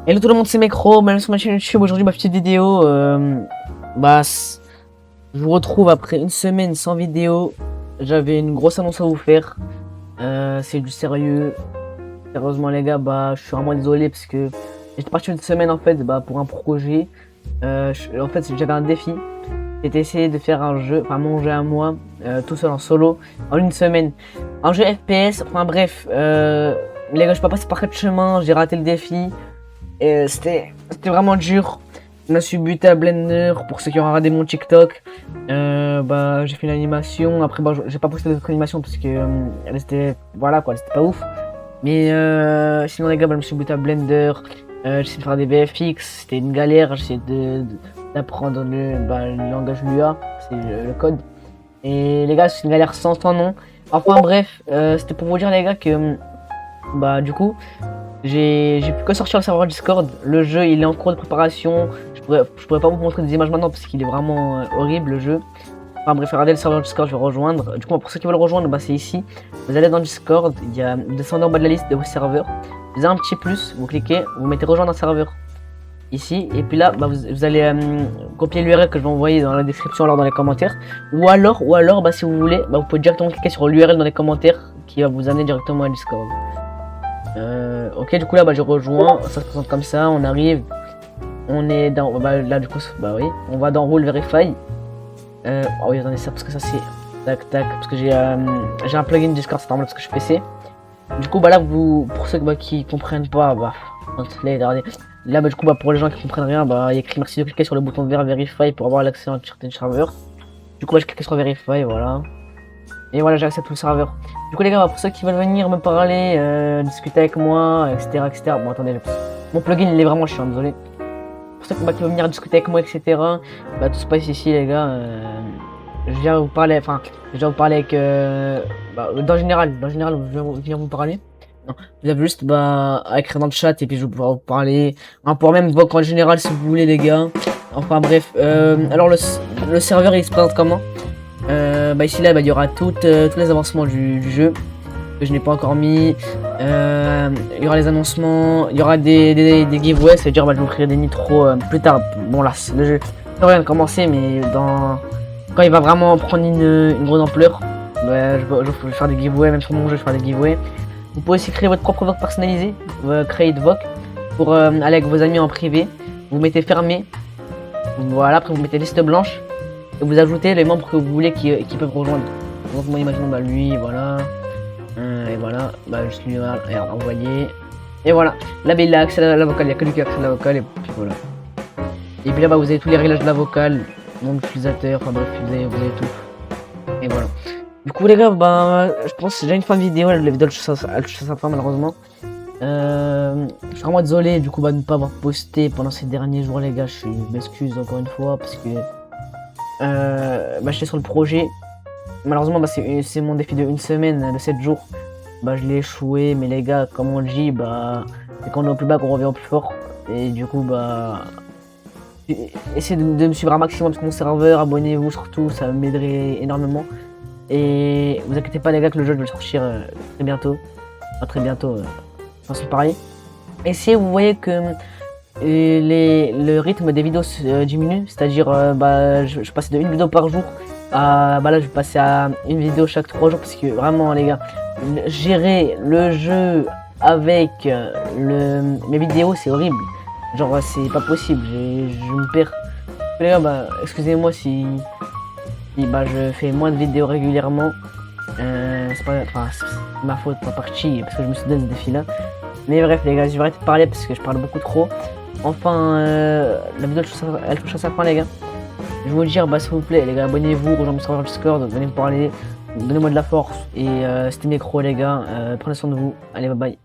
Hello tout le monde, c'est Mecro, bienvenue sur ma chaîne YouTube. Aujourd'hui, ma petite vidéo. Je vous retrouve après une semaine sans vidéo. J'avais une grosse annonce à vous faire. C'est du sérieux. Sérieusement, les gars, je suis vraiment désolé parce que j'étais parti une semaine en fait pour un projet. En fait, j'avais un défi. C'était essayer de faire un jeu, enfin mon jeu à moi, tout seul en solo, en une semaine. Un jeu FPS, enfin bref. Les gars, je suis pas passé par 4 chemins, j'ai raté le défi. Et c'était vraiment dur. Je me suis buté à Blender pour ceux qui ont regardé mon TikTok. J'ai fait une animation. Après, j'ai pas posté d'autres animations parce que elle était, voilà quoi, c'était pas ouf. Mais sinon, les gars, je me suis buté à Blender. J'ai essayé de faire des VFX. C'était une galère. J'ai essayé d'apprendre le langage Lua, c'est le code. Et les gars, c'est une galère sans nom. Enfin, bref, c'était pour vous dire, les gars, que du coup. J'ai pu que sortir le serveur Discord. Le jeu il est en cours de préparation. Je pourrais pas vous montrer des images maintenant parce qu'il est vraiment horrible le jeu. Enfin bref, regardez le serveur Discord, je vais rejoindre. Du coup, pour ceux qui veulent rejoindre, c'est ici. Vous allez dans Discord, vous descendez en bas de la liste de vos serveurs. Vous avez un petit plus, vous cliquez, vous mettez rejoindre un serveur. Ici, et puis là, vous allez copier l'URL que je vais envoyer dans la description, alors dans les commentaires. Ou alors si vous voulez, vous pouvez directement cliquer sur l'URL dans les commentaires qui va vous amener directement à Discord. Ok, du coup là je rejoins, ça se présente comme ça, on arrive, on est dans, là du coup, oui, on va dans Rule Verify. Oh oui, attendez ça, parce que ça c'est, tac, parce que j'ai un plugin Discord, c'est normal parce que je suis PC. Du coup là, pour ceux qui comprennent pas, là du coup pour les gens qui comprennent rien, il y a écrit merci de cliquer sur le bouton vert Verify pour avoir l'accès à un certain serveur. Du coup je clique sur Verify, voilà. Et voilà, j'ai accès à tout le serveur. Du coup les gars, pour ceux qui veulent venir me parler, discuter avec moi, etc. Bon attendez, mon plugin il est vraiment chiant, désolé. Pour ceux qui veulent venir discuter avec moi, etc. Tout se passe ici les gars. Je viens vous parler, avec... dans général, je viens vous parler. Non, vous avez juste à écrire dans le chat et puis je vais pouvoir vous parler. On pourra même voc en général si vous voulez les gars. Enfin bref, alors le serveur il se présente comment? Ici là il y aura tous les avancements du jeu que je n'ai pas encore mis. Il y aura les annoncements, il y aura des giveaways, c'est à dire je vous créer des nitros plus tard. Bon là le jeu n'a rien de commencer, mais quand il va vraiment prendre une grande ampleur, je vais faire des giveaways, même sur mon jeu je vais faire des giveaways. Vous pouvez aussi créer votre propre voc personnalisé, créer de voc pour aller avec vos amis en privé. Vous mettez fermé, voilà, après vous mettez liste blanche. Et vous ajoutez les membres que vous voulez qui peuvent rejoindre. Donc moi imaginons lui, voilà. Et voilà, juste lui, envoyer. Et voilà, là il a accès à la vocale, il n'y a que lui qui a accès à la vocale et puis voilà. Et puis là vous avez tous les réglages de la vocale, nom d'utilisateur, enfin bref, vous avez tout. Et voilà. Du coup les gars, je pense que c'est déjà une fin de vidéo, la vidéo elle touche à sa fin malheureusement. Je suis vraiment désolé du coup de ne pas avoir posté pendant ces derniers jours les gars, je m'excuse encore une fois parce que j'étais sur le projet. Malheureusement c'est mon défi de une semaine, de 7 jours. Je l'ai échoué, mais les gars, comme on le dit, c'est quand on est au plus bas qu'on revient au plus fort. Et du coup essayez de me suivre un maximum sur mon serveur, abonnez-vous surtout, ça m'aiderait énormément. Et vous inquiétez pas les gars que le jeu je vais le sortir très bientôt. Pas très bientôt, c'est pareil. Et si vous voyez que le rythme des vidéos diminue, c'est-à-dire je passais de une vidéo par jour à là je vais passer à une vidéo chaque 3 jours parce que vraiment les gars, gérer le jeu avec mes vidéos c'est horrible, genre c'est pas possible, je me perds. Les gars, excusez-moi si je fais moins de vidéos régulièrement, c'est ma faute pas partie parce que je me suis donné ce défi là. Mais bref les gars, je vais arrêter de parler parce que je parle beaucoup trop. Enfin, la vidéo elle touche à sa fin les gars. Je vais vous dire, s'il vous plaît les gars, abonnez-vous, rejoignez mon serveur Discord, venez me parler, donnez-moi de la force. Et c'était Mecro les gars, prenez soin de vous, allez bye bye.